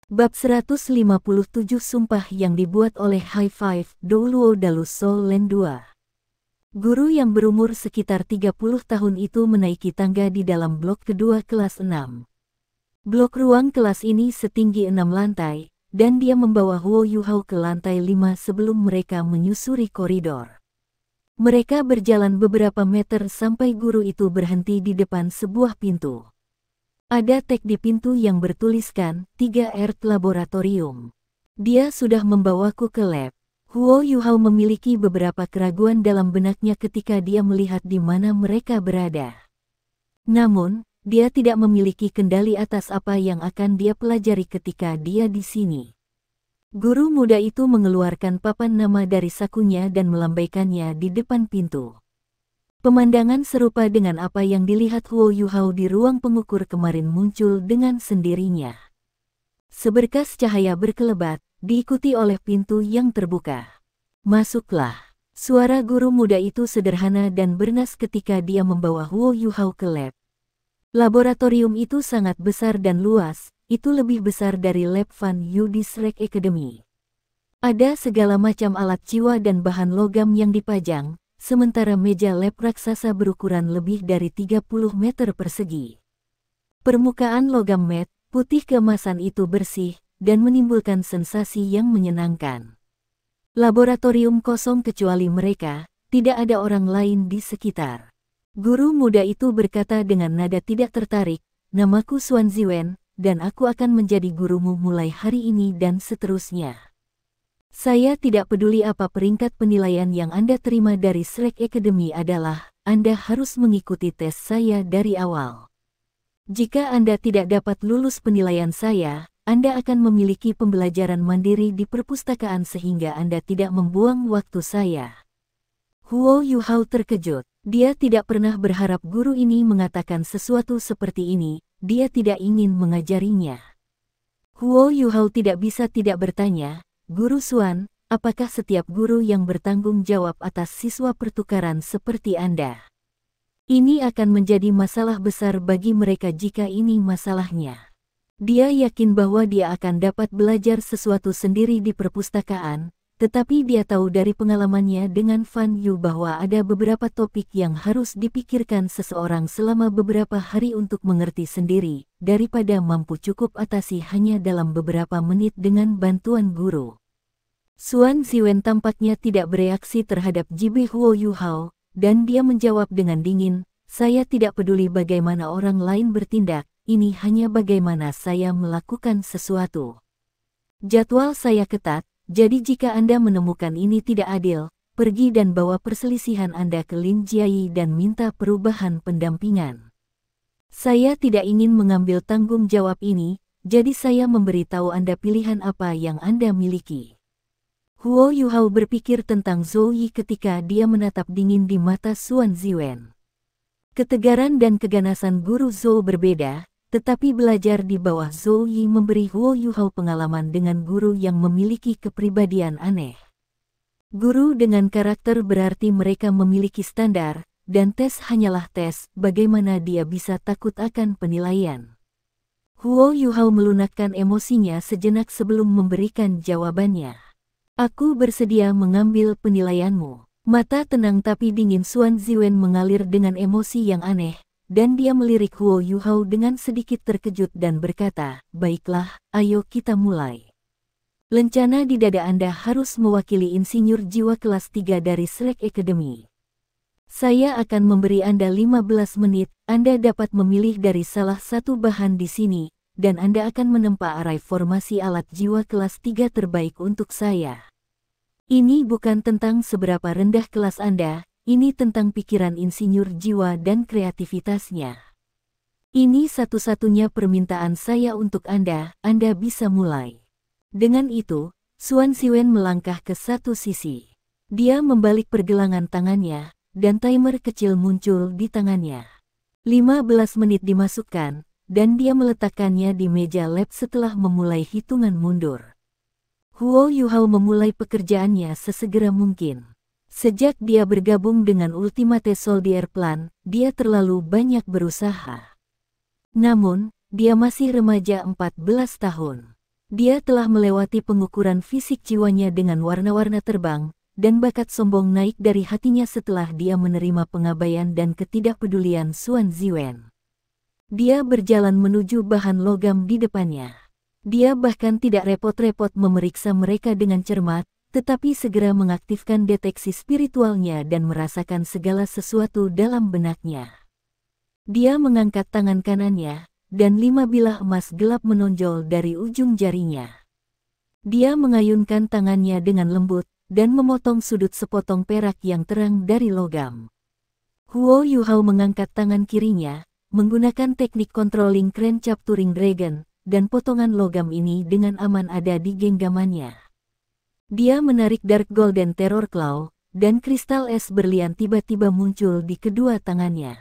Bab 157 Sumpah yang dibuat oleh High Five Douluo Dalus Soul Land 2. Guru yang berumur sekitar 30 tahun itu menaiki tangga di dalam blok kedua kelas 6. Blok ruang kelas ini setinggi 6 lantai, dan dia membawa Huo Yuhao ke lantai 5 sebelum mereka menyusuri koridor. Mereka berjalan beberapa meter sampai guru itu berhenti di depan sebuah pintu. Ada tag di pintu yang bertuliskan 3 Earth Laboratorium. Dia sudah membawaku ke lab. Huo Yuhao memiliki beberapa keraguan dalam benaknya ketika dia melihat di mana mereka berada. Namun, dia tidak memiliki kendali atas apa yang akan dia pelajari ketika dia di sini. Guru muda itu mengeluarkan papan nama dari sakunya dan melambaikannya di depan pintu. Pemandangan serupa dengan apa yang dilihat Huo Yuhao di ruang pengukur kemarin muncul dengan sendirinya. Seberkas cahaya berkelebat, diikuti oleh pintu yang terbuka. Masuklah. Suara guru muda itu sederhana dan bernas ketika dia membawa Huo Yuhao ke lab. Laboratorium itu sangat besar dan luas, itu lebih besar dari lab Fan Yu di Shrek Academy. Ada segala macam alat jiwa dan bahan logam yang dipajang, sementara meja lab raksasa berukuran lebih dari 30 meter persegi. Permukaan logam matte, putih keemasan itu bersih, dan menimbulkan sensasi yang menyenangkan. Laboratorium kosong kecuali mereka, tidak ada orang lain di sekitar. Guru muda itu berkata dengan nada tidak tertarik, "Namaku Xuan Ziwen, dan aku akan menjadi gurumu mulai hari ini dan seterusnya. Saya tidak peduli apa peringkat penilaian yang Anda terima dari Shrek Academy adalah, Anda harus mengikuti tes saya dari awal. Jika Anda tidak dapat lulus penilaian saya, Anda akan memiliki pembelajaran mandiri di perpustakaan sehingga Anda tidak membuang waktu saya." Huo Yuhao terkejut. Dia tidak pernah berharap guru ini mengatakan sesuatu seperti ini, dia tidak ingin mengajarinya. Huo Yuhao tidak bisa tidak bertanya, "Guru Xuan, apakah setiap guru yang bertanggung jawab atas siswa pertukaran seperti Anda? Ini akan menjadi masalah besar bagi mereka jika ini masalahnya." Dia yakin bahwa dia akan dapat belajar sesuatu sendiri di perpustakaan, tetapi dia tahu dari pengalamannya dengan Fan Yu bahwa ada beberapa topik yang harus dipikirkan seseorang selama beberapa hari untuk mengerti sendiri, daripada mampu cukup atasi hanya dalam beberapa menit dengan bantuan guru. Xuan Ziwen tampaknya tidak bereaksi terhadap jibe Huo Yuhao, dan dia menjawab dengan dingin, "Saya tidak peduli bagaimana orang lain bertindak, ini hanya bagaimana saya melakukan sesuatu. Jadwal saya ketat, jadi jika Anda menemukan ini tidak adil, pergi dan bawa perselisihan Anda ke Lin Jiayi dan minta perubahan pendampingan. Saya tidak ingin mengambil tanggung jawab ini, jadi saya memberitahu Anda pilihan apa yang Anda miliki." Huo Yuhao berpikir tentang Zhou Yi ketika dia menatap dingin di mata Xuan Ziwen. Ketegaran dan keganasan guru Zhou berbeda, tetapi belajar di bawah Zhou Yi memberi Huo Yuhao pengalaman dengan guru yang memiliki kepribadian aneh. Guru dengan karakter berarti mereka memiliki standar, dan tes hanyalah tes, bagaimana dia bisa takut akan penilaian. Huo Yuhao melunakkan emosinya sejenak sebelum memberikan jawabannya. "Aku bersedia mengambil penilaianmu." Mata tenang tapi dingin Xuan Ziwen mengalir dengan emosi yang aneh, dan dia melirik Huo Yuhao dengan sedikit terkejut dan berkata, "Baiklah, ayo kita mulai. Lencana di dada Anda harus mewakili insinyur jiwa kelas 3 dari Shrek Academy. Saya akan memberi Anda 15 menit, Anda dapat memilih dari salah satu bahan di sini, dan Anda akan menempa arai formasi alat jiwa kelas 3 terbaik untuk saya. Ini bukan tentang seberapa rendah kelas Anda, ini tentang pikiran insinyur jiwa dan kreativitasnya. Ini satu-satunya permintaan saya untuk Anda, Anda bisa mulai." Dengan itu, Xuan Ziwen melangkah ke satu sisi. Dia membalik pergelangan tangannya, dan timer kecil muncul di tangannya. 15 menit dimasukkan, dan dia meletakkannya di meja lab setelah memulai hitungan mundur. Huo Yuhao memulai pekerjaannya sesegera mungkin. Sejak dia bergabung dengan Ultimate Soldier Plan, dia terlalu banyak berusaha. Namun, dia masih remaja 14 tahun. Dia telah melewati pengukuran fisik jiwanya dengan warna-warna terbang, dan bakat sombong naik dari hatinya setelah dia menerima pengabaian dan ketidakpedulian Xuan Ziwen. Dia berjalan menuju bahan logam di depannya. Dia bahkan tidak repot-repot memeriksa mereka dengan cermat, tetapi segera mengaktifkan deteksi spiritualnya dan merasakan segala sesuatu dalam benaknya. Dia mengangkat tangan kanannya, dan 5 bilah emas gelap menonjol dari ujung jarinya. Dia mengayunkan tangannya dengan lembut, dan memotong sudut sepotong perak yang terang dari logam. Huo Yuhao mengangkat tangan kirinya, menggunakan teknik controlling crane capturing dragon, dan potongan logam ini dengan aman ada di genggamannya. Dia menarik Dark Golden Terror Claw, dan kristal es berlian tiba-tiba muncul di kedua tangannya.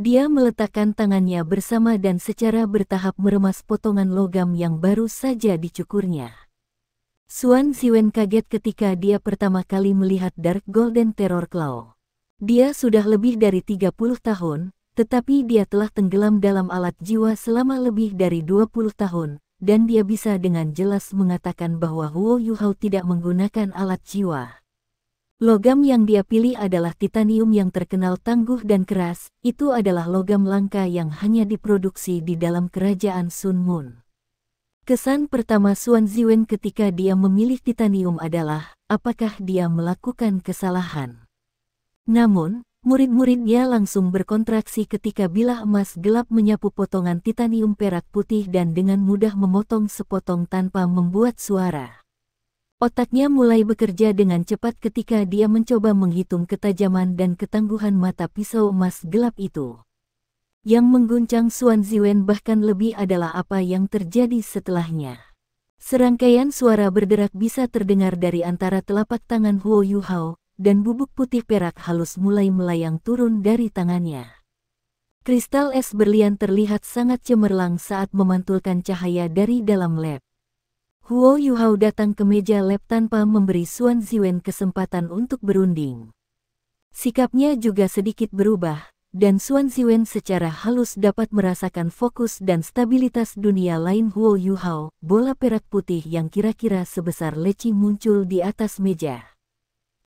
Dia meletakkan tangannya bersama dan secara bertahap meremas potongan logam yang baru saja dicukurnya. Xuan Ziwen kaget ketika dia pertama kali melihat Dark Golden Terror Claw. Dia sudah lebih dari 30 tahun, tetapi dia telah tenggelam dalam alat jiwa selama lebih dari 20 tahun, dan dia bisa dengan jelas mengatakan bahwa Huo Yuhao tidak menggunakan alat jiwa. Logam yang dia pilih adalah titanium yang terkenal tangguh dan keras. Itu adalah logam langka yang hanya diproduksi di dalam kerajaan Sun Moon. Kesan pertama Xuan Ziwen ketika dia memilih titanium adalah, apakah dia melakukan kesalahan? Namun, murid-muridnya langsung berkontraksi ketika bilah emas gelap menyapu potongan titanium perak putih dan dengan mudah memotong sepotong tanpa membuat suara. Otaknya mulai bekerja dengan cepat ketika dia mencoba menghitung ketajaman dan ketangguhan mata pisau emas gelap itu. Yang mengguncang Xuan Ziwen bahkan lebih adalah apa yang terjadi setelahnya. Serangkaian suara berderak bisa terdengar dari antara telapak tangan Huo Yuhao, dan bubuk putih perak halus mulai melayang turun dari tangannya. Kristal es berlian terlihat sangat cemerlang saat memantulkan cahaya dari dalam lab. Huo Yuhao datang ke meja lab tanpa memberi Xuan Ziwen kesempatan untuk berunding. Sikapnya juga sedikit berubah, dan Xuan Ziwen secara halus dapat merasakan fokus dan stabilitas dunia lain Huo Yuhao. Bola perak putih yang kira-kira sebesar leci muncul di atas meja.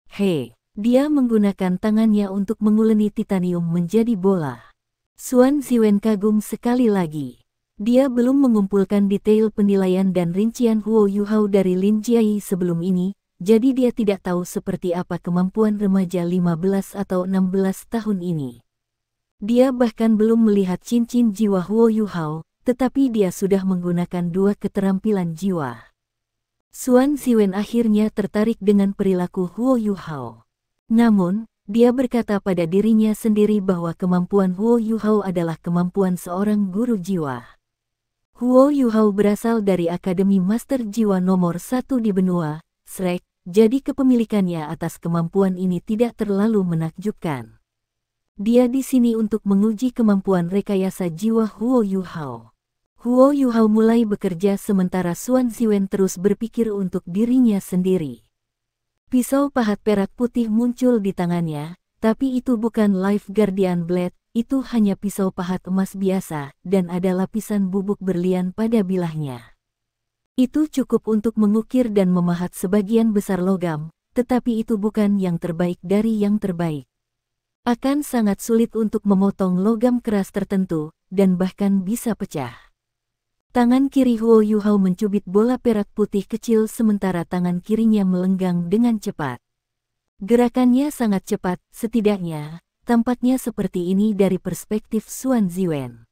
Hei, dia menggunakan tangannya untuk menguleni titanium menjadi bola. Xuan Ziwen kagum sekali lagi. Dia belum mengumpulkan detail penilaian dan rincian Huo Yuhao dari Lin Jiayi sebelum ini, jadi dia tidak tahu seperti apa kemampuan remaja 15 atau 16 tahun ini. Dia bahkan belum melihat cincin jiwa Huo Yuhao, tetapi dia sudah menggunakan 2 keterampilan jiwa. Xuan Ziwen akhirnya tertarik dengan perilaku Huo Yuhao. Namun, dia berkata pada dirinya sendiri bahwa kemampuan Huo Yuhao adalah kemampuan seorang guru jiwa. Huo Yuhao berasal dari Akademi Master Jiwa nomor 1 di benua Shrek, jadi kepemilikannya atas kemampuan ini tidak terlalu menakjubkan. Dia di sini untuk menguji kemampuan rekayasa jiwa Huo Yuhao. Huo Yuhao mulai bekerja sementara Xuan Ziwen terus berpikir untuk dirinya sendiri. Pisau pahat perak putih muncul di tangannya, tapi itu bukan Life Guardian Blade. Itu hanya pisau pahat emas biasa, dan ada lapisan bubuk berlian pada bilahnya. Itu cukup untuk mengukir dan memahat sebagian besar logam, tetapi itu bukan yang terbaik dari yang terbaik. Akan sangat sulit untuk memotong logam keras tertentu, dan bahkan bisa pecah. Tangan kiri Huo Yuhao mencubit bola perak putih kecil sementara tangan kirinya melenggang dengan cepat. Gerakannya sangat cepat, setidaknya tampaknya seperti ini dari perspektif Xuan Ziwen.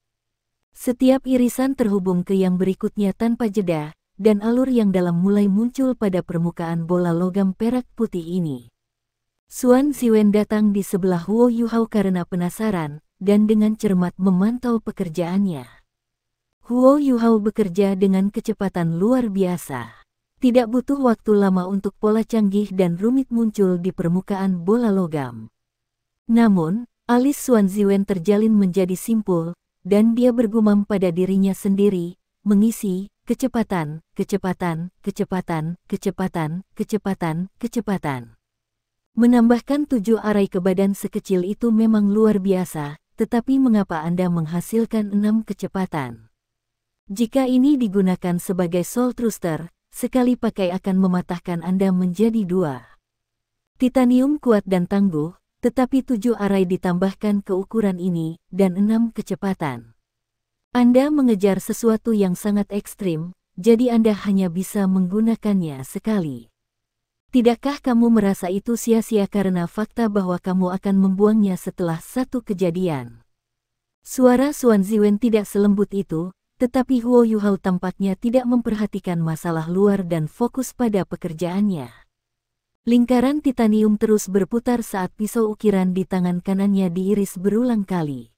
Setiap irisan terhubung ke yang berikutnya tanpa jeda, dan alur yang dalam mulai muncul pada permukaan bola logam perak putih ini. Xuan Ziwen datang di sebelah Huo Yuhao karena penasaran, dan dengan cermat memantau pekerjaannya. Huo Yuhao bekerja dengan kecepatan luar biasa. Tidak butuh waktu lama untuk pola canggih dan rumit muncul di permukaan bola logam. Namun, alis Xuan Ziwen terjalin menjadi simpul, dan dia bergumam pada dirinya sendiri, mengisi, kecepatan, kecepatan, kecepatan, kecepatan, kecepatan, kecepatan. Menambahkan 7 arai ke badan sekecil itu memang luar biasa, tetapi mengapa Anda menghasilkan 6 kecepatan? Jika ini digunakan sebagai soul thruster, sekali pakai akan mematahkan Anda menjadi dua. Titanium kuat dan tangguh, tetapi 7 arai ditambahkan ke ukuran ini, dan 6 kecepatan. Anda mengejar sesuatu yang sangat ekstrim, jadi Anda hanya bisa menggunakannya sekali. Tidakkah kamu merasa itu sia-sia karena fakta bahwa kamu akan membuangnya setelah satu kejadian? Suara Xuan Ziwen tidak selembut itu, tetapi Huo Yuhao tampaknya tidak memperhatikan masalah luar dan fokus pada pekerjaannya. Lingkaran titanium terus berputar saat pisau ukiran di tangan kanannya diiris berulang kali.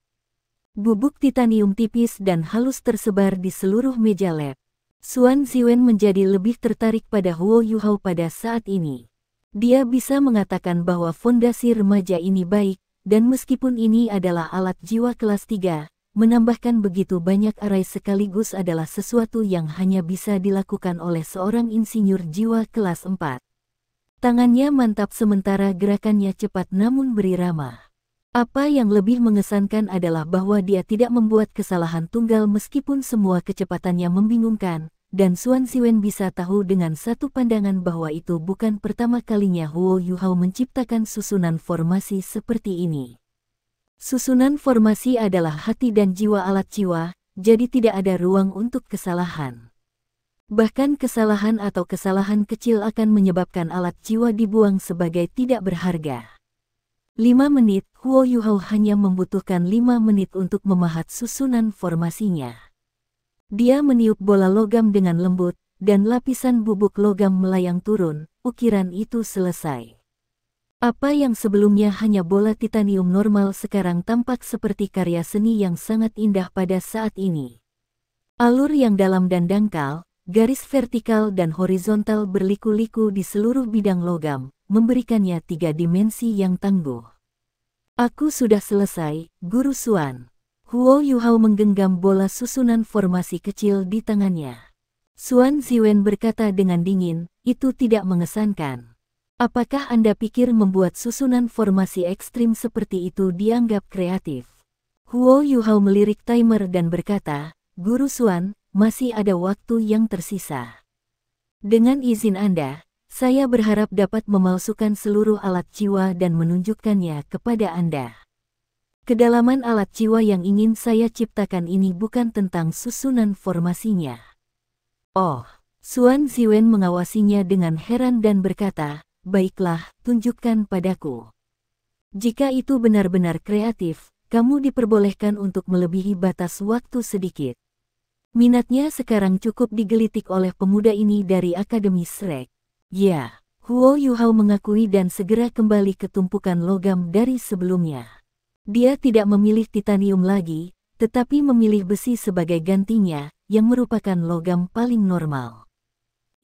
Bubuk titanium tipis dan halus tersebar di seluruh meja lab. Xuan Ziwen menjadi lebih tertarik pada Huo Yuhao pada saat ini. Dia bisa mengatakan bahwa fondasi remaja ini baik, dan meskipun ini adalah alat jiwa kelas 3, menambahkan begitu banyak arai sekaligus adalah sesuatu yang hanya bisa dilakukan oleh seorang insinyur jiwa kelas 4. Tangannya mantap sementara gerakannya cepat namun berirama. Apa yang lebih mengesankan adalah bahwa dia tidak membuat kesalahan tunggal meskipun semua kecepatannya membingungkan, dan Xuan Ziwen bisa tahu dengan satu pandangan bahwa itu bukan pertama kalinya Huo Yuhao menciptakan susunan formasi seperti ini. Susunan formasi adalah hati dan jiwa alat jiwa, jadi tidak ada ruang untuk kesalahan. Bahkan kesalahan atau kesalahan kecil akan menyebabkan alat jiwa dibuang sebagai tidak berharga. 5 menit, Huo Yuhao hanya membutuhkan 5 menit untuk memahat susunan formasinya. Dia meniup bola logam dengan lembut, dan lapisan bubuk logam melayang turun, ukiran itu selesai. Apa yang sebelumnya hanya bola titanium normal sekarang tampak seperti karya seni yang sangat indah pada saat ini. Alur yang dalam dan dangkal, garis vertikal dan horizontal berliku-liku di seluruh bidang logam, memberikannya 3 dimensi yang tangguh. Aku sudah selesai, Guru Xuan. Huo Yuhao menggenggam bola susunan formasi kecil di tangannya. Xuan Ziwen berkata dengan dingin, itu tidak mengesankan. Apakah Anda pikir membuat susunan formasi ekstrim seperti itu dianggap kreatif? Huo Yuhao melirik timer dan berkata, Guru Xuan, masih ada waktu yang tersisa. Dengan izin Anda, saya berharap dapat memalsukan seluruh alat jiwa dan menunjukkannya kepada Anda. Kedalaman alat jiwa yang ingin saya ciptakan ini bukan tentang susunan formasinya. Oh, Xuan Ziwen mengawasinya dengan heran dan berkata, baiklah, tunjukkan padaku. Jika itu benar-benar kreatif, kamu diperbolehkan untuk melebihi batas waktu sedikit. Minatnya sekarang cukup digelitik oleh pemuda ini dari Akademi Shrek. Ya, Huo Yuhao mengakui dan segera kembali ke tumpukan logam dari sebelumnya. Dia tidak memilih titanium lagi, tetapi memilih besi sebagai gantinya, yang merupakan logam paling normal.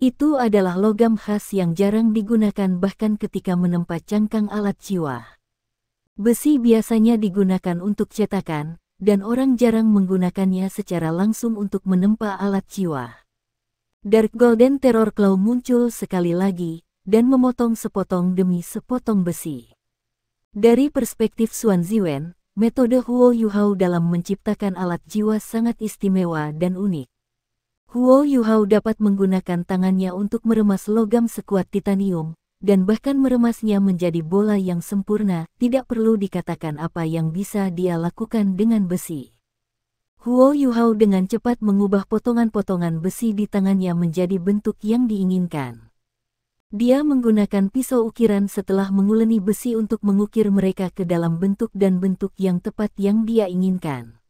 Itu adalah logam khas yang jarang digunakan bahkan ketika menempa cangkang alat jiwa. Besi biasanya digunakan untuk cetakan, dan orang jarang menggunakannya secara langsung untuk menempa alat jiwa. Dark Golden Terror Claw muncul sekali lagi, dan memotong sepotong demi sepotong besi. Dari perspektif Xuan Ziwen, metode Huo Yuhao dalam menciptakan alat jiwa sangat istimewa dan unik. Huo Yuhao dapat menggunakan tangannya untuk meremas logam sekuat titanium, dan bahkan meremasnya menjadi bola yang sempurna, tidak perlu dikatakan apa yang bisa dia lakukan dengan besi. Huo Yuhao dengan cepat mengubah potongan-potongan besi di tangannya menjadi bentuk yang diinginkan. Dia menggunakan pisau ukiran setelah menguleni besi untuk mengukir mereka ke dalam bentuk dan bentuk yang tepat yang dia inginkan.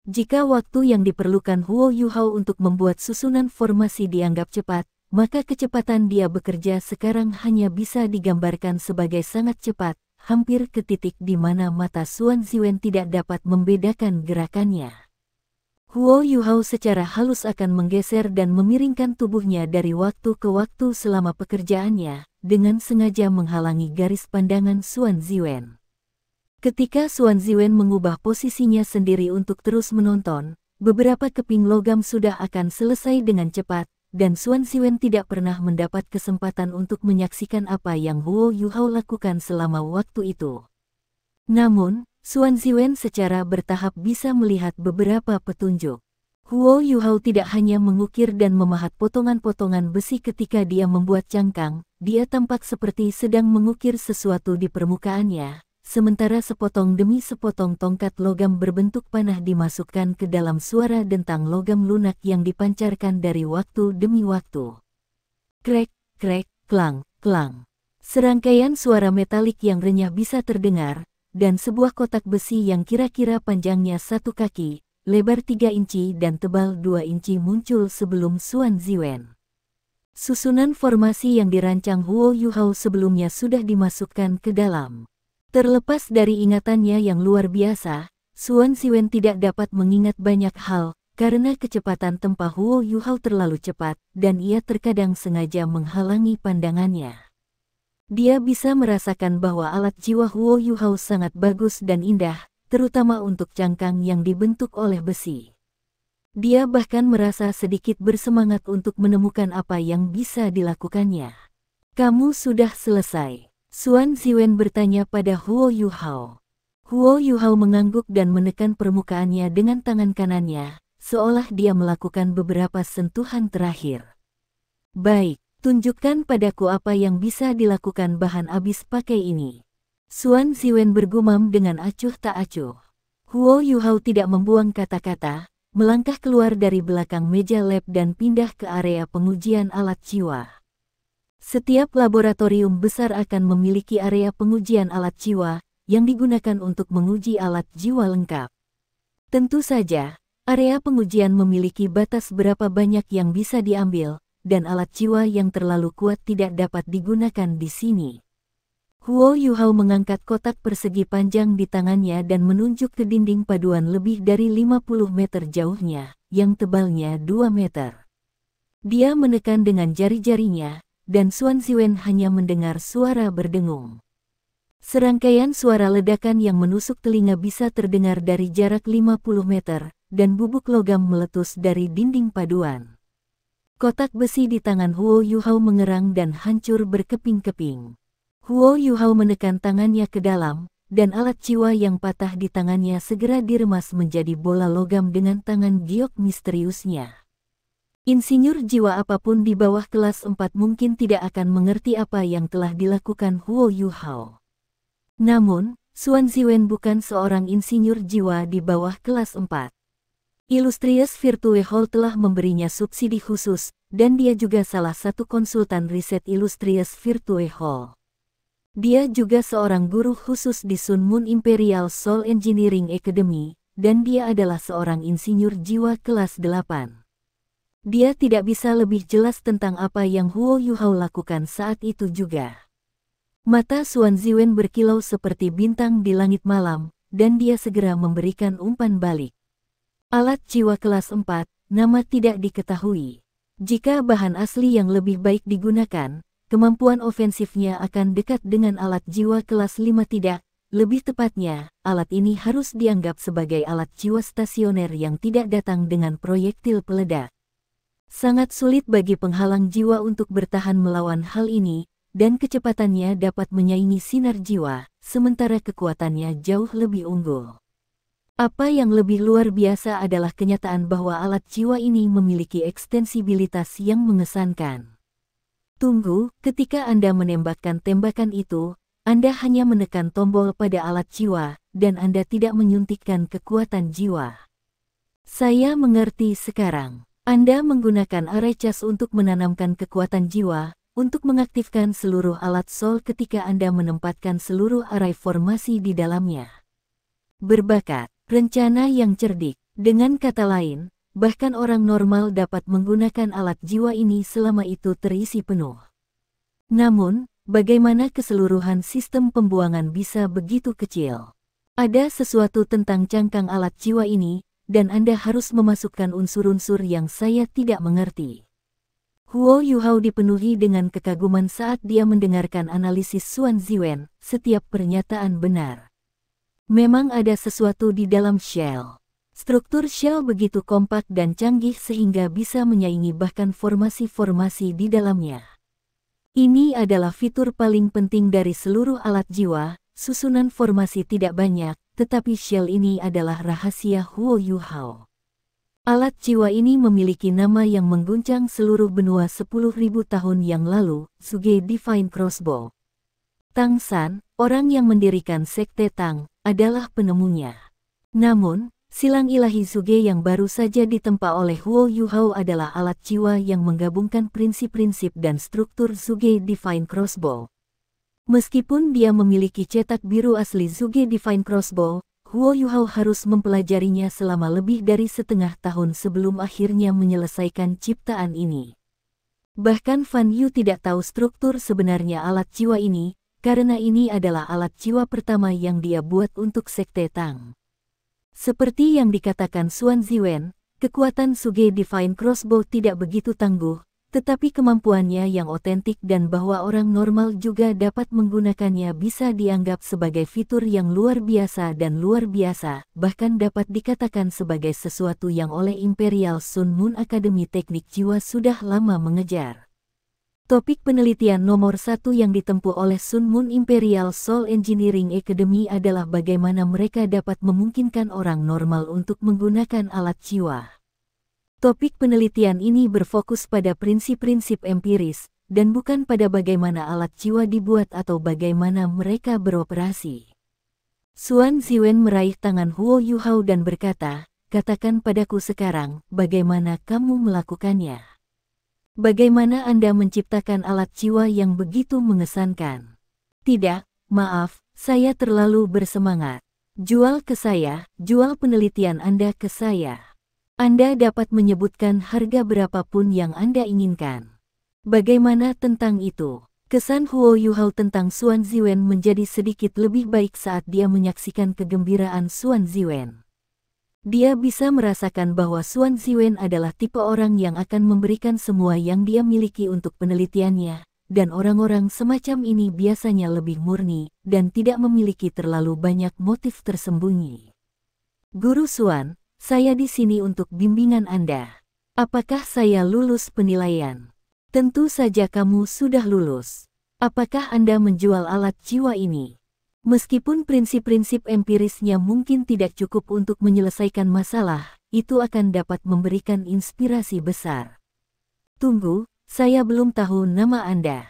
Jika waktu yang diperlukan Huo Yuhao untuk membuat susunan formasi dianggap cepat, maka kecepatan dia bekerja sekarang hanya bisa digambarkan sebagai sangat cepat, hampir ke titik di mana mata Xuan Ziwen tidak dapat membedakan gerakannya. Huo Yuhao secara halus akan menggeser dan memiringkan tubuhnya dari waktu ke waktu selama pekerjaannya, dengan sengaja menghalangi garis pandangan Xuan Ziwen. Ketika Xuan Ziwen mengubah posisinya sendiri untuk terus menonton, beberapa keping logam sudah akan selesai dengan cepat, dan Xuan Ziwen tidak pernah mendapat kesempatan untuk menyaksikan apa yang Huo Yuhao lakukan selama waktu itu. Namun, Xuan Ziwen secara bertahap bisa melihat beberapa petunjuk. Huo Yuhao tidak hanya mengukir dan memahat potongan-potongan besi ketika dia membuat cangkang, dia tampak seperti sedang mengukir sesuatu di permukaannya, sementara sepotong demi sepotong tongkat logam berbentuk panah dimasukkan ke dalam suara dentang logam lunak yang dipancarkan dari waktu demi waktu. Krek, krek, klang, klang. Serangkaian suara metalik yang renyah bisa terdengar, dan sebuah kotak besi yang kira-kira panjangnya 1 kaki, lebar 3 inci dan tebal 2 inci muncul sebelum Xuan Ziwen. Susunan formasi yang dirancang Huo Yuhao sebelumnya sudah dimasukkan ke dalam. Terlepas dari ingatannya yang luar biasa, Xuan Ziwen tidak dapat mengingat banyak hal, karena kecepatan tempa Huo Yuhao terlalu cepat, dan ia terkadang sengaja menghalangi pandangannya. Dia bisa merasakan bahwa alat jiwa Huo Yuhao sangat bagus dan indah, terutama untuk cangkang yang dibentuk oleh besi. Dia bahkan merasa sedikit bersemangat untuk menemukan apa yang bisa dilakukannya. "Kamu sudah selesai?" Xuan Ziwen bertanya pada Huo Yuhao. Huo Yuhao mengangguk dan menekan permukaannya dengan tangan kanannya, seolah dia melakukan beberapa sentuhan terakhir. "Baik. Tunjukkan padaku apa yang bisa dilakukan bahan abis pakai ini." Xuan Ziwen bergumam dengan acuh tak acuh. Huo Yuhao tidak membuang kata-kata, melangkah keluar dari belakang meja lab dan pindah ke area pengujian alat jiwa. Setiap laboratorium besar akan memiliki area pengujian alat jiwa, yang digunakan untuk menguji alat jiwa lengkap. Tentu saja, area pengujian memiliki batas berapa banyak yang bisa diambil, dan alat jiwa yang terlalu kuat tidak dapat digunakan di sini. Huo Yuhao mengangkat kotak persegi panjang di tangannya dan menunjuk ke dinding paduan lebih dari 50 meter jauhnya, yang tebalnya 2 meter. Dia menekan dengan jari-jarinya, dan Xuan Ziwen hanya mendengar suara berdengung. Serangkaian suara ledakan yang menusuk telinga bisa terdengar dari jarak 50 meter, dan bubuk logam meletus dari dinding paduan. Kotak besi di tangan Huo Yuhao mengerang dan hancur berkeping-keping. Huo Yuhao menekan tangannya ke dalam, dan alat jiwa yang patah di tangannya segera diremas menjadi bola logam dengan tangan giok misteriusnya. Insinyur jiwa apapun di bawah kelas 4 mungkin tidak akan mengerti apa yang telah dilakukan Huo Yuhao. Namun, Xuan Ziwen bukan seorang insinyur jiwa di bawah kelas 4. Illustrious Virtue Hall telah memberinya subsidi khusus, dan dia juga salah satu konsultan riset Illustrious Virtue Hall. Dia juga seorang guru khusus di Sun Moon Imperial Soul Engineering Academy, dan dia adalah seorang insinyur jiwa kelas 8. Dia tidak bisa lebih jelas tentang apa yang Huo Yuhao lakukan saat itu juga. Mata Xuan Ziwen berkilau seperti bintang di langit malam, dan dia segera memberikan umpan balik. Alat jiwa kelas 4, nama tidak diketahui. Jika bahan asli yang lebih baik digunakan, kemampuan ofensifnya akan dekat dengan alat jiwa kelas 5 tidak. Lebih tepatnya, alat ini harus dianggap sebagai alat jiwa stasioner yang tidak datang dengan proyektil peledak. Sangat sulit bagi penghalang jiwa untuk bertahan melawan hal ini, dan kecepatannya dapat menyaingi sinar jiwa, sementara kekuatannya jauh lebih unggul. Apa yang lebih luar biasa adalah kenyataan bahwa alat jiwa ini memiliki ekstensibilitas yang mengesankan. Tunggu, ketika Anda menembakkan tembakan itu, Anda hanya menekan tombol pada alat jiwa, dan Anda tidak menyuntikkan kekuatan jiwa. Saya mengerti sekarang. Anda menggunakan array cas untuk menanamkan kekuatan jiwa, untuk mengaktifkan seluruh alat soul ketika Anda menempatkan seluruh array formasi di dalamnya. Berbakat. Rencana yang cerdik. Dengan kata lain, bahkan orang normal dapat menggunakan alat jiwa ini selama itu terisi penuh. Namun, bagaimana keseluruhan sistem pembuangan bisa begitu kecil? Ada sesuatu tentang cangkang alat jiwa ini, dan Anda harus memasukkan unsur-unsur yang saya tidak mengerti. Huo Yuhao dipenuhi dengan kekaguman saat dia mendengarkan analisis Xuan Ziwen, setiap pernyataan benar. Memang ada sesuatu di dalam shell. Struktur shell begitu kompak dan canggih sehingga bisa menyaingi bahkan formasi-formasi di dalamnya. Ini adalah fitur paling penting dari seluruh alat jiwa. Susunan formasi tidak banyak, tetapi shell ini adalah rahasia Huo Yuhao. Alat jiwa ini memiliki nama yang mengguncang seluruh benua 10.000 tahun yang lalu, Suge Divine Crossbow. Tang San, orang yang mendirikan Sekte Tang, adalah penemunya. Namun, silang ilahi Suge yang baru saja ditempa oleh Huo Yuhao adalah alat jiwa yang menggabungkan prinsip-prinsip dan struktur Suge Divine Crossbow. Meskipun dia memiliki cetak biru asli Suge Divine Crossbow, Huo Yuhao harus mempelajarinya selama lebih dari setengah tahun sebelum akhirnya menyelesaikan ciptaan ini. Bahkan Fan Yu tidak tahu struktur sebenarnya alat jiwa ini, karena ini adalah alat jiwa pertama yang dia buat untuk Sekte Tang. Seperti yang dikatakan Xuan Ziwen, kekuatan Suge Divine Crossbow tidak begitu tangguh, tetapi kemampuannya yang otentik dan bahwa orang normal juga dapat menggunakannya bisa dianggap sebagai fitur yang luar biasa dan luar biasa, bahkan dapat dikatakan sebagai sesuatu yang oleh Imperial Sun Moon Academy Teknik Jiwa sudah lama mengejar. Topik penelitian nomor 1 yang ditempuh oleh Sun Moon Imperial Soul Engineering Academy adalah bagaimana mereka dapat memungkinkan orang normal untuk menggunakan alat jiwa. Topik penelitian ini berfokus pada prinsip-prinsip empiris, dan bukan pada bagaimana alat jiwa dibuat atau bagaimana mereka beroperasi. Xuan Ziwen meraih tangan Huo Yuhao dan berkata, "Katakan padaku sekarang, bagaimana kamu melakukannya? Bagaimana Anda menciptakan alat jiwa yang begitu mengesankan?" "Tidak, maaf, saya terlalu bersemangat. Jual ke saya, jual penelitian Anda ke saya. Anda dapat menyebutkan harga berapapun yang Anda inginkan." Bagaimana tentang itu? Kesan Huo Yuhao tentang Xuan Ziwen menjadi sedikit lebih baik saat dia menyaksikan kegembiraan Xuan Ziwen. Dia bisa merasakan bahwa Xuan Ziwen adalah tipe orang yang akan memberikan semua yang dia miliki untuk penelitiannya, dan orang-orang semacam ini biasanya lebih murni dan tidak memiliki terlalu banyak motif tersembunyi. "Guru Xuan, saya di sini untuk bimbingan Anda. Apakah saya lulus penilaian?" "Tentu saja kamu sudah lulus. Apakah Anda menjual alat jiwa ini?" Meskipun prinsip-prinsip empirisnya mungkin tidak cukup untuk menyelesaikan masalah, itu akan dapat memberikan inspirasi besar. "Tunggu, saya belum tahu nama Anda."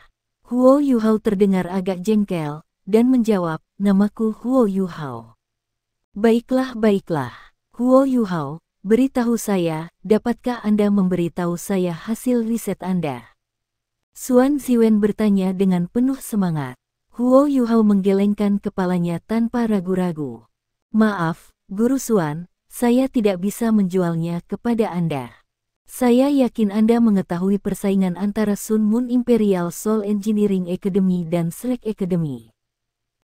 Huo Yuhao terdengar agak jengkel, dan menjawab, "Namaku Huo Yuhao." "Baiklah, baiklah. Huo Yuhao, beritahu saya, dapatkah Anda memberitahu saya hasil riset Anda?" Xuan Ziwen bertanya dengan penuh semangat. Huo Yuhao menggelengkan kepalanya tanpa ragu-ragu. "Maaf, Guru Xuan, saya tidak bisa menjualnya kepada Anda. Saya yakin Anda mengetahui persaingan antara Sun Moon Imperial Soul Engineering Academy dan Shrek Academy.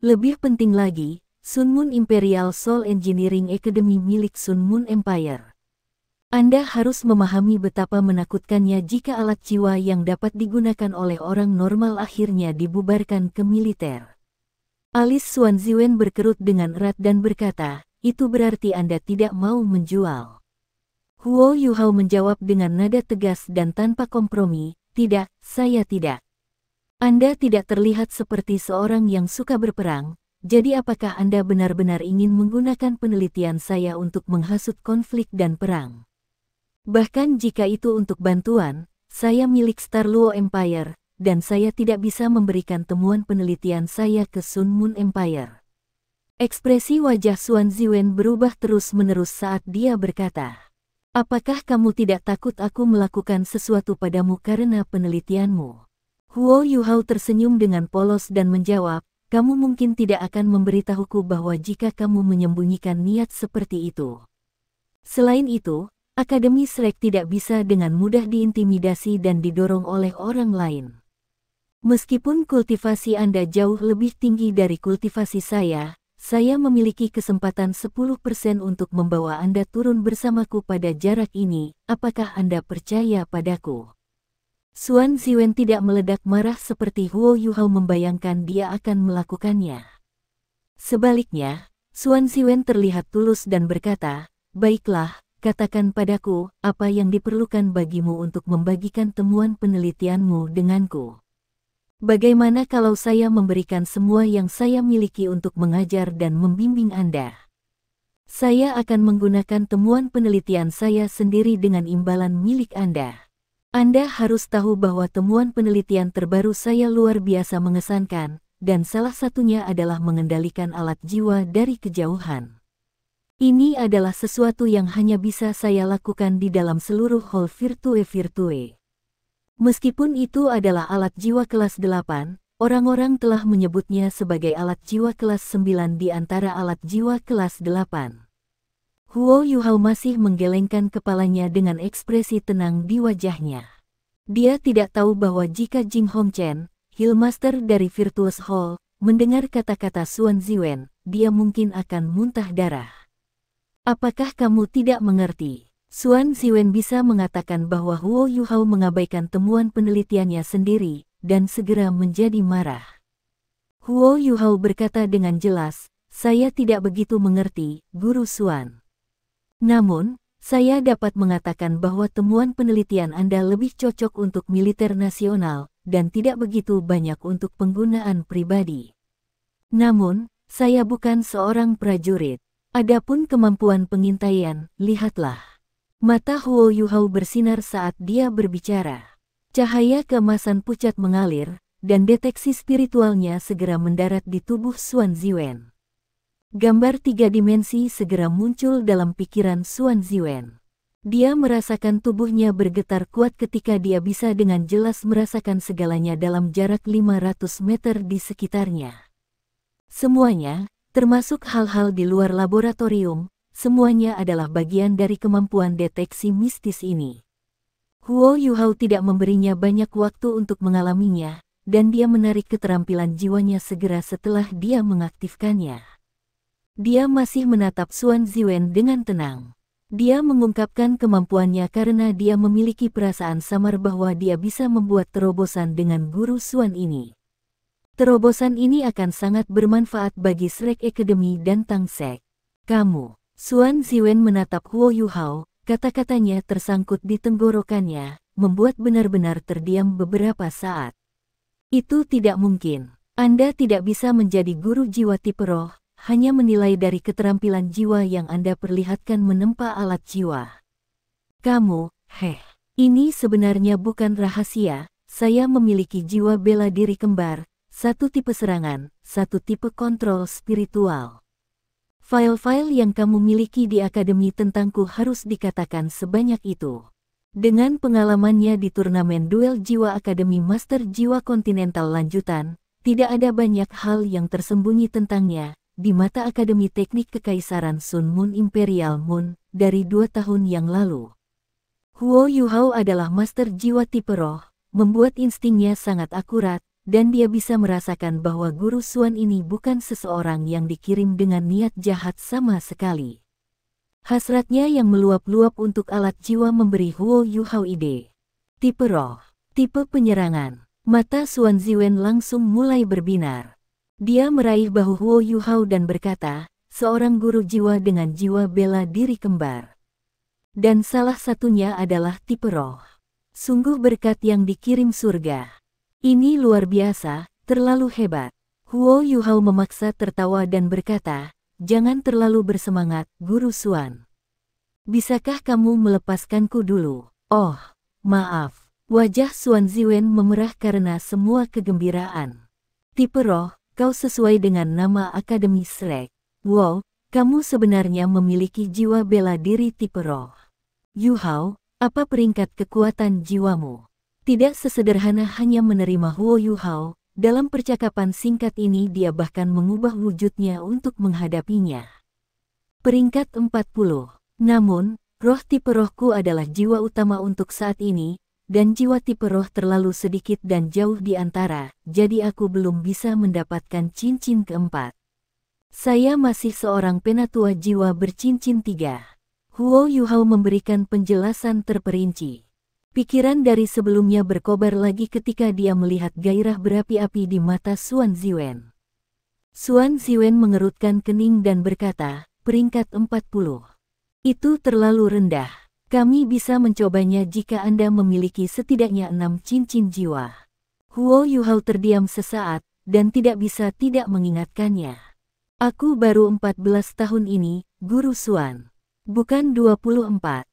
Lebih penting lagi, Sun Moon Imperial Soul Engineering Academy milik Sun Moon Empire. Anda harus memahami betapa menakutkannya jika alat jiwa yang dapat digunakan oleh orang normal akhirnya dibubarkan ke militer." Alis Xuan Ziwen berkerut dengan erat dan berkata, "Itu berarti Anda tidak mau menjual?" Huo Yuhao menjawab dengan nada tegas dan tanpa kompromi, "Tidak, saya tidak. Anda tidak terlihat seperti seorang yang suka berperang. Jadi apakah Anda benar-benar ingin menggunakan penelitian saya untuk menghasut konflik dan perang? Bahkan jika itu untuk bantuan, saya milik Star Luo Empire, dan saya tidak bisa memberikan temuan penelitian saya ke Sun Moon Empire." Ekspresi wajah Xuan Ziwen berubah terus-menerus saat dia berkata, "Apakah kamu tidak takut aku melakukan sesuatu padamu karena penelitianmu?" Huo Yuhao tersenyum dengan polos dan menjawab, "Kamu mungkin tidak akan memberitahuku bahwa jika kamu menyembunyikan niat seperti itu. Selain itu, Akademi Shrek tidak bisa dengan mudah diintimidasi dan didorong oleh orang lain. Meskipun kultivasi Anda jauh lebih tinggi dari kultivasi saya memiliki kesempatan 10% untuk membawa Anda turun bersamaku pada jarak ini. Apakah Anda percaya padaku?" Xuan Ziwen tidak meledak marah seperti Huo Yuhao membayangkan dia akan melakukannya. Sebaliknya, Xuan Ziwen terlihat tulus dan berkata, "Baiklah, katakan padaku, apa yang diperlukan bagimu untuk membagikan temuan penelitianmu denganku? Bagaimana kalau saya memberikan semua yang saya miliki untuk mengajar dan membimbing Anda?" Saya akan menggunakan temuan penelitian saya sendiri dengan imbalan milik Anda. Anda harus tahu bahwa temuan penelitian terbaru saya luar biasa mengesankan, dan salah satunya adalah mengendalikan alat jiwa dari kejauhan. Ini adalah sesuatu yang hanya bisa saya lakukan di dalam seluruh hall Virtue. Meskipun itu adalah alat jiwa kelas 8, orang-orang telah menyebutnya sebagai alat jiwa kelas 9 di antara alat jiwa kelas 8. Huo Yuhao masih menggelengkan kepalanya dengan ekspresi tenang di wajahnya. Dia tidak tahu bahwa jika Jing Hongchen, Healmaster dari Virtuous Hall, mendengar kata-kata Xuan Ziwen, dia mungkin akan muntah darah. Apakah kamu tidak mengerti? Xuan Ziwen bisa mengatakan bahwa Huo Yuhao mengabaikan temuan penelitiannya sendiri, dan segera menjadi marah. Huo Yuhao berkata dengan jelas, saya tidak begitu mengerti, Guru Xuan. Namun, saya dapat mengatakan bahwa temuan penelitian Anda lebih cocok untuk militer nasional, dan tidak begitu banyak untuk penggunaan pribadi. Namun, saya bukan seorang prajurit. Adapun kemampuan pengintaian, lihatlah. Mata Huo Yuhao bersinar saat dia berbicara. Cahaya keemasan pucat mengalir, dan deteksi spiritualnya segera mendarat di tubuh Xuan Ziwen. Gambar 3 dimensi segera muncul dalam pikiran Xuan Ziwen. Dia merasakan tubuhnya bergetar kuat ketika dia bisa dengan jelas merasakan segalanya dalam jarak 500 meter di sekitarnya. Semuanya, termasuk hal-hal di luar laboratorium, semuanya adalah bagian dari kemampuan deteksi mistis ini. Huo Yuhao tidak memberinya banyak waktu untuk mengalaminya, dan dia menarik keterampilan jiwanya segera setelah dia mengaktifkannya. Dia masih menatap Xuan Ziwen dengan tenang. Dia mengungkapkan kemampuannya karena dia memiliki perasaan samar bahwa dia bisa membuat terobosan dengan Guru Xuan ini. Terobosan ini akan sangat bermanfaat bagi Shrek Academy dan Tang Sek. Kamu, Xuan Ziwen menatap Huo Yuhao. Kata-katanya tersangkut di tenggorokannya, membuat benar-benar terdiam beberapa saat. Itu tidak mungkin. Anda tidak bisa menjadi guru jiwa tipe roh, hanya menilai dari keterampilan jiwa yang Anda perlihatkan menempa alat jiwa. Kamu, ini sebenarnya bukan rahasia, saya memiliki jiwa bela diri kembar, satu tipe serangan, satu tipe kontrol spiritual. File-file yang kamu miliki di akademi tentangku harus dikatakan sebanyak itu. Dengan pengalamannya di turnamen duel jiwa Akademi Master Jiwa Kontinental lanjutan, tidak ada banyak hal yang tersembunyi tentangnya, di mata Akademi Teknik Kekaisaran Sun Moon Imperial Moon, dari 2 tahun yang lalu. Huo Yuhao adalah Master Jiwa tipe roh, membuat instingnya sangat akurat, dan dia bisa merasakan bahwa Guru Xuan ini bukan seseorang yang dikirim dengan niat jahat sama sekali. Hasratnya yang meluap-luap untuk alat jiwa memberi Huo Yuhao ide. Tipe roh, tipe penyerangan. Mata Xuan Ziwen langsung mulai berbinar. Dia meraih bahu Huo Yuhao dan berkata, seorang guru jiwa dengan jiwa bela diri kembar. Dan salah satunya adalah tipe roh. Sungguh berkat yang dikirim surga. Ini luar biasa, terlalu hebat. Huo Yuhao memaksa tertawa dan berkata, jangan terlalu bersemangat, Guru Xuan. Bisakah kamu melepaskanku dulu? Oh, maaf. Wajah Xuan Ziwen memerah karena semua kegembiraan. Tipe roh, kau sesuai dengan nama Akademi Shrek. Wow, kamu sebenarnya memiliki jiwa bela diri tipe roh. Yuhao, apa peringkat kekuatan jiwamu? Tidak sesederhana hanya menerima Huo Yuhao, dalam percakapan singkat ini dia bahkan mengubah wujudnya untuk menghadapinya. Peringkat 40. Namun, roh tipe rohku adalah jiwa utama untuk saat ini, dan jiwa tipe roh terlalu sedikit dan jauh di antara, jadi aku belum bisa mendapatkan cincin keempat. Saya masih seorang penatua jiwa bercincin 3. Huo Yuhao memberikan penjelasan terperinci. Pikiran dari sebelumnya berkobar lagi ketika dia melihat gairah berapi-api di mata Xuan Ziwen. Xuan Ziwen mengerutkan kening dan berkata, peringkat 40. Itu terlalu rendah. Kami bisa mencobanya jika Anda memiliki setidaknya 6 cincin jiwa. Huo Yuhao terdiam sesaat, dan tidak bisa tidak mengingatkannya. Aku baru 14 tahun ini, Guru Xuan. Bukan 24.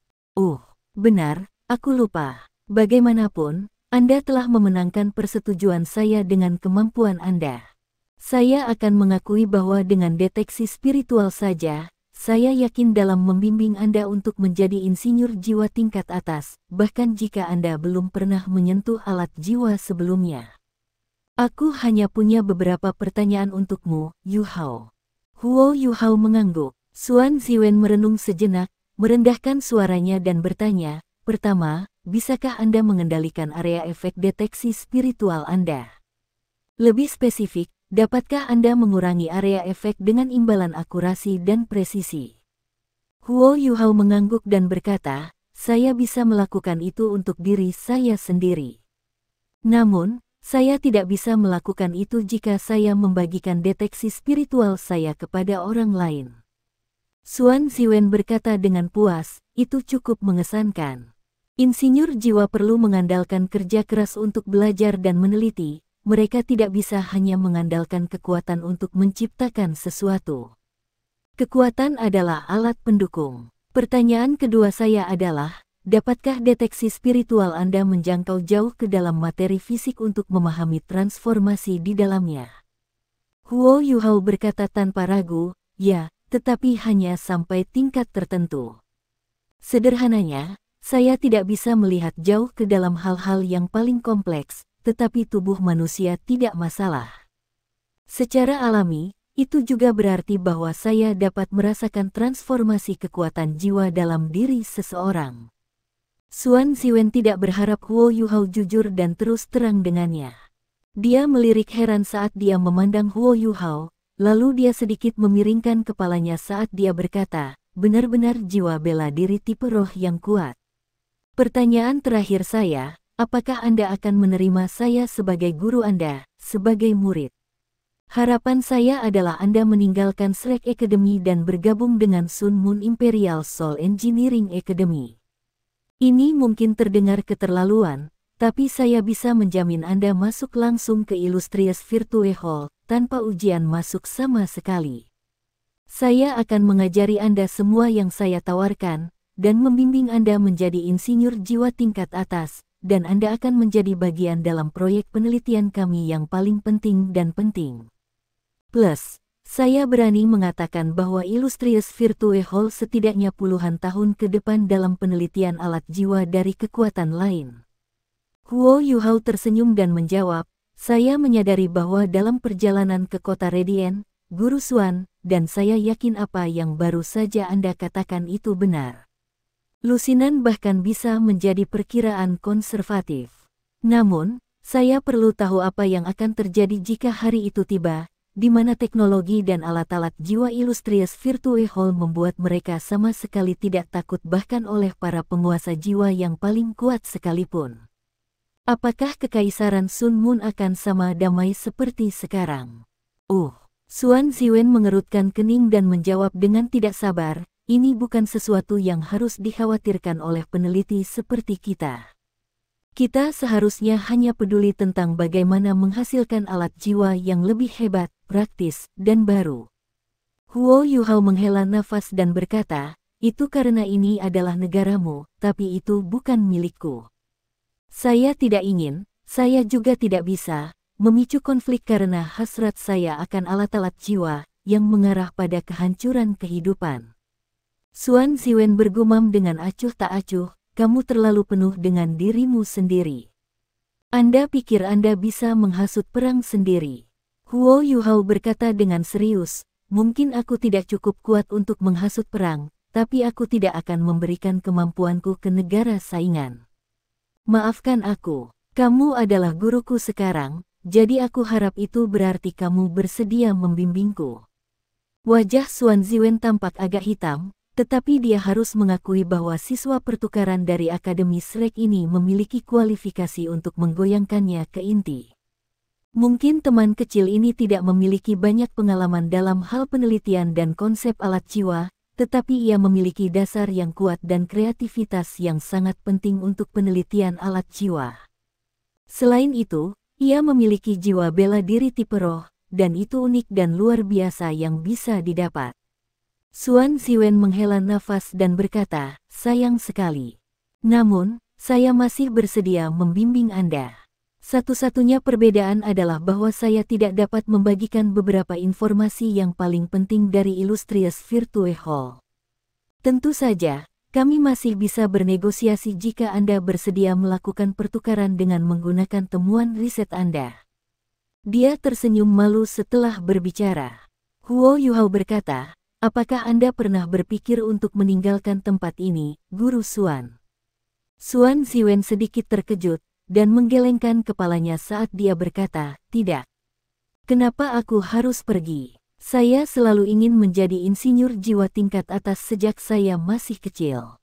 Benar, aku lupa. Bagaimanapun, Anda telah memenangkan persetujuan saya dengan kemampuan Anda. Saya akan mengakui bahwa dengan deteksi spiritual saja, saya yakin dalam membimbing Anda untuk menjadi insinyur jiwa tingkat atas, bahkan jika Anda belum pernah menyentuh alat jiwa sebelumnya. Aku hanya punya beberapa pertanyaan untukmu, Yu Hao. Huo Yu Hao mengangguk. Xuan Ziwen merenung sejenak, merendahkan suaranya dan bertanya, pertama, bisakah Anda mengendalikan area efek deteksi spiritual Anda? Lebih spesifik, dapatkah Anda mengurangi area efek dengan imbalan akurasi dan presisi? Huo Yu Hao mengangguk dan berkata, saya bisa melakukan itu untuk diri saya sendiri. Namun, saya tidak bisa melakukan itu jika saya membagikan deteksi spiritual saya kepada orang lain. Xuan Ziwen berkata dengan puas, itu cukup mengesankan. Insinyur jiwa perlu mengandalkan kerja keras untuk belajar dan meneliti, mereka tidak bisa hanya mengandalkan kekuatan untuk menciptakan sesuatu. Kekuatan adalah alat pendukung. Pertanyaan kedua saya adalah, dapatkah deteksi spiritual Anda menjangkau jauh ke dalam materi fisik untuk memahami transformasi di dalamnya? Huo Yu Hao berkata tanpa ragu, ya, tetapi hanya sampai tingkat tertentu. Sederhananya, saya tidak bisa melihat jauh ke dalam hal-hal yang paling kompleks, tetapi tubuh manusia tidak masalah. Secara alami, itu juga berarti bahwa saya dapat merasakan transformasi kekuatan jiwa dalam diri seseorang. Xuan Ziwen tidak berharap Huo Yu Hao jujur dan terus terang dengannya. Dia melirik heran saat dia memandang Huo Yu Hao, lalu dia sedikit memiringkan kepalanya saat dia berkata, benar-benar jiwa bela diri tipe roh yang kuat. Pertanyaan terakhir saya, apakah Anda akan menerima saya sebagai guru Anda, sebagai murid? Harapan saya adalah Anda meninggalkan Shrek Academy dan bergabung dengan Sun Moon Imperial Soul Engineering Academy. Ini mungkin terdengar keterlaluan, tapi saya bisa menjamin Anda masuk langsung ke Illustrious Virtue Hall, tanpa ujian masuk sama sekali. Saya akan mengajari Anda semua yang saya tawarkan, dan membimbing Anda menjadi insinyur jiwa tingkat atas, dan Anda akan menjadi bagian dalam proyek penelitian kami yang paling penting dan penting. Plus, saya berani mengatakan bahwa Illustrious Virtue Hall setidaknya puluhan tahun ke depan dalam penelitian alat jiwa dari kekuatan lain. Huo Yu Hao tersenyum dan menjawab, saya menyadari bahwa dalam perjalanan ke kota Radiant, Guru Xuan, dan saya yakin apa yang baru saja Anda katakan itu benar. Lusinan bahkan bisa menjadi perkiraan konservatif. Namun, saya perlu tahu apa yang akan terjadi jika hari itu tiba, di mana teknologi dan alat-alat jiwa Illustrious Virtue Hall membuat mereka sama sekali tidak takut bahkan oleh para penguasa jiwa yang paling kuat sekalipun. Apakah kekaisaran Sun Moon akan sama damai seperti sekarang? Xuan Ziwen mengerutkan kening dan menjawab dengan tidak sabar, ini bukan sesuatu yang harus dikhawatirkan oleh peneliti seperti kita. Kita seharusnya hanya peduli tentang bagaimana menghasilkan alat jiwa yang lebih hebat, praktis, dan baru. Huo Yu Hao menghela nafas dan berkata, itu karena ini adalah negaramu, tapi itu bukan milikku. Saya tidak ingin, saya juga tidak bisa, memicu konflik karena hasrat saya akan alat-alat jiwa, yang mengarah pada kehancuran kehidupan. Xuan Ziwen bergumam dengan acuh tak acuh, kamu terlalu penuh dengan dirimu sendiri. Anda pikir Anda bisa menghasut perang sendiri. Huo Yu Hao berkata dengan serius, mungkin aku tidak cukup kuat untuk menghasut perang, tapi aku tidak akan memberikan kemampuanku ke negara saingan. Maafkan aku, kamu adalah guruku sekarang, jadi aku harap itu berarti kamu bersedia membimbingku. Wajah Xuan Ziwen tampak agak hitam, tetapi dia harus mengakui bahwa siswa pertukaran dari Akademi Shrek ini memiliki kualifikasi untuk menggoyangkannya ke inti. Mungkin teman kecil ini tidak memiliki banyak pengalaman dalam hal penelitian dan konsep alat jiwa, tetapi ia memiliki dasar yang kuat dan kreativitas yang sangat penting untuk penelitian alat jiwa. Selain itu, ia memiliki jiwa bela diri tipe roh, dan itu unik dan luar biasa yang bisa didapat. Xuan Ziwen menghela nafas dan berkata, sayang sekali. Namun, saya masih bersedia membimbing Anda. Satu-satunya perbedaan adalah bahwa saya tidak dapat membagikan beberapa informasi yang paling penting dari Illustrious Virtue Hall. Tentu saja, kami masih bisa bernegosiasi jika Anda bersedia melakukan pertukaran dengan menggunakan temuan riset Anda. Dia tersenyum malu setelah berbicara. Huo Yuhao berkata, apakah Anda pernah berpikir untuk meninggalkan tempat ini, Guru Xuan? Xuan Ziwen sedikit terkejut, dan menggelengkan kepalanya saat dia berkata, tidak. Kenapa aku harus pergi? Saya selalu ingin menjadi insinyur jiwa tingkat atas sejak saya masih kecil.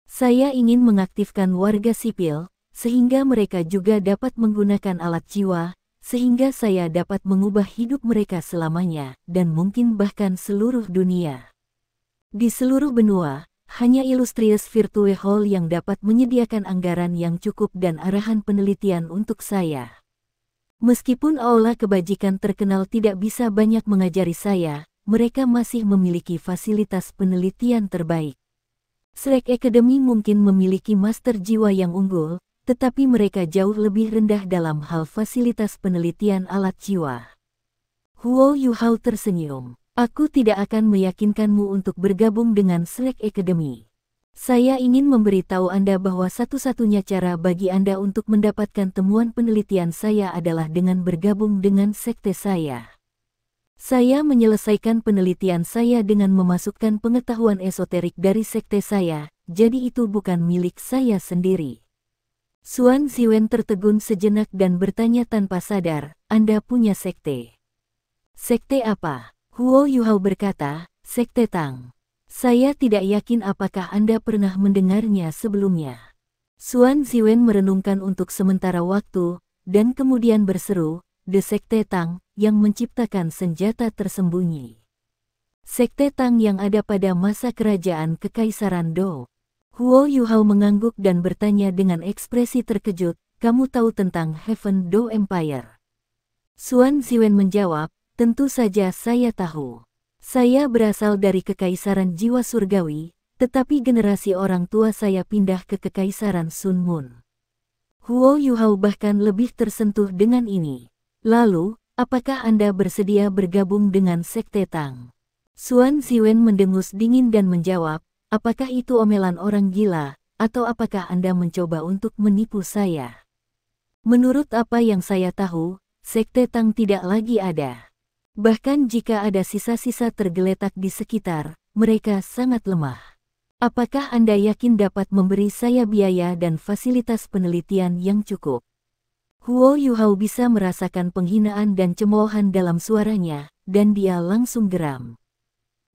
Saya ingin mengaktifkan warga sipil, sehingga mereka juga dapat menggunakan alat jiwa, sehingga saya dapat mengubah hidup mereka selamanya, dan mungkin bahkan seluruh dunia. Di seluruh benua, hanya Illustrious Virtue Hall yang dapat menyediakan anggaran yang cukup dan arahan penelitian untuk saya. Meskipun aula kebajikan terkenal tidak bisa banyak mengajari saya, mereka masih memiliki fasilitas penelitian terbaik. Slack Academy mungkin memiliki master jiwa yang unggul, tetapi mereka jauh lebih rendah dalam hal fasilitas penelitian alat jiwa. Huo Yuhao tersenyum. Aku tidak akan meyakinkanmu untuk bergabung dengan Slack Academy. Saya ingin memberitahu Anda bahwa satu-satunya cara bagi Anda untuk mendapatkan temuan penelitian saya adalah dengan bergabung dengan sekte saya. Saya menyelesaikan penelitian saya dengan memasukkan pengetahuan esoterik dari sekte saya, jadi itu bukan milik saya sendiri. Xuan Ziwen tertegun sejenak dan bertanya tanpa sadar, Anda punya sekte? Sekte apa? Huo Yuhao berkata, sekte Tang. Saya tidak yakin apakah Anda pernah mendengarnya sebelumnya. Xuan Ziwen merenungkan untuk sementara waktu, dan kemudian berseru, The Sekte Tang, yang menciptakan senjata tersembunyi. Sekte Tang yang ada pada masa kerajaan Kekaisaran Dou. Huo Yuhao mengangguk dan bertanya dengan ekspresi terkejut, kamu tahu tentang Heaven Dou Empire? Xuan Ziwen menjawab, tentu saja saya tahu. Saya berasal dari Kekaisaran Jiwa Surgawi, tetapi generasi orang tua saya pindah ke Kekaisaran Sun Moon. Huo Yuhao bahkan lebih tersentuh dengan ini. Lalu, apakah Anda bersedia bergabung dengan Sekte Tang? Xuan Ziwen mendengus dingin dan menjawab, apakah itu omelan orang gila, atau apakah Anda mencoba untuk menipu saya? Menurut apa yang saya tahu, Sekte Tang tidak lagi ada. Bahkan jika ada sisa-sisa tergeletak di sekitar, mereka sangat lemah. Apakah Anda yakin dapat memberi saya biaya dan fasilitas penelitian yang cukup? Huo Yuhao bisa merasakan penghinaan dan cemoohan dalam suaranya, dan dia langsung geram.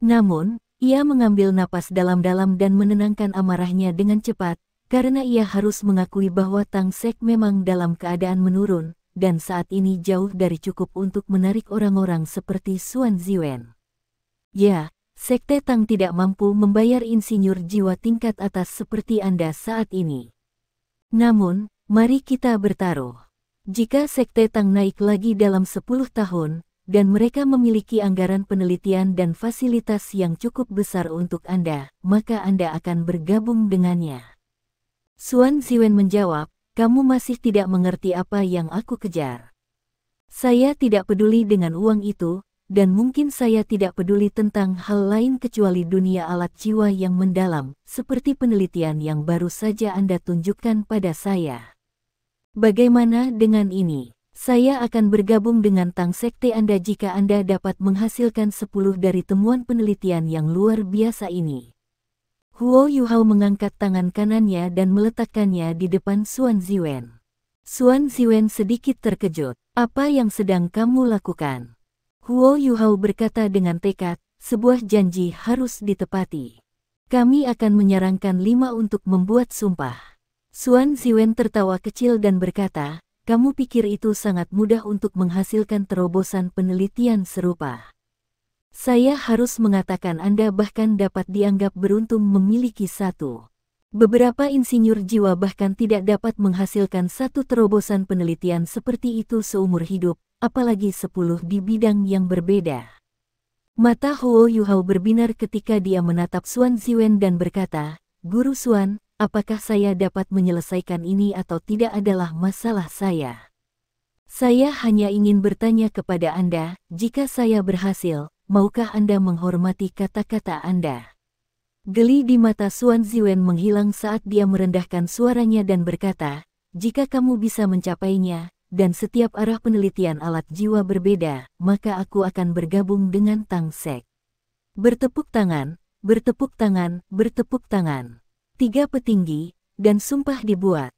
Namun, ia mengambil napas dalam-dalam dan menenangkan amarahnya dengan cepat, karena ia harus mengakui bahwa Tang Sek memang dalam keadaan menurun, dan saat ini jauh dari cukup untuk menarik orang-orang seperti Xuan Ziwen. Ya, Sekte Tang tidak mampu membayar insinyur jiwa tingkat atas seperti Anda saat ini. Namun, mari kita bertaruh. Jika Sekte Tang naik lagi dalam 10 tahun, dan mereka memiliki anggaran penelitian dan fasilitas yang cukup besar untuk Anda, maka Anda akan bergabung dengannya. Xuan Ziwen menjawab, kamu masih tidak mengerti apa yang aku kejar. Saya tidak peduli dengan uang itu, dan mungkin saya tidak peduli tentang hal lain kecuali dunia alat jiwa yang mendalam, seperti penelitian yang baru saja Anda tunjukkan pada saya. Bagaimana dengan ini? Saya akan bergabung dengan Tang Sekte Anda jika Anda dapat menghasilkan 10 dari temuan penelitian yang luar biasa ini. Huo Yuhao mengangkat tangan kanannya dan meletakkannya di depan Xuan Ziwen. Xuan Ziwen sedikit terkejut. Apa yang sedang kamu lakukan? Huo Yuhao berkata dengan tekad, sebuah janji harus ditepati. Kami akan menyarankan 5 untuk membuat sumpah. Xuan Ziwen tertawa kecil dan berkata, kamu pikir itu sangat mudah untuk menghasilkan terobosan penelitian serupa. Saya harus mengatakan Anda bahkan dapat dianggap beruntung memiliki satu. Beberapa insinyur jiwa bahkan tidak dapat menghasilkan satu terobosan penelitian seperti itu seumur hidup, apalagi 10 di bidang yang berbeda. Mata Huo Yuhao berbinar ketika dia menatap Xuan Ziwen dan berkata, Guru Xuan, apakah saya dapat menyelesaikan ini atau tidak adalah masalah saya. Saya hanya ingin bertanya kepada Anda, jika saya berhasil, maukah Anda menghormati kata-kata Anda? Geli di mata Xuan Ziwen menghilang saat dia merendahkan suaranya dan berkata, jika kamu bisa mencapainya, dan setiap arah penelitian alat jiwa berbeda, maka aku akan bergabung dengan Tang Sek. Bertepuk tangan, bertepuk tangan, bertepuk tangan. 3 petinggi, dan sumpah dibuat.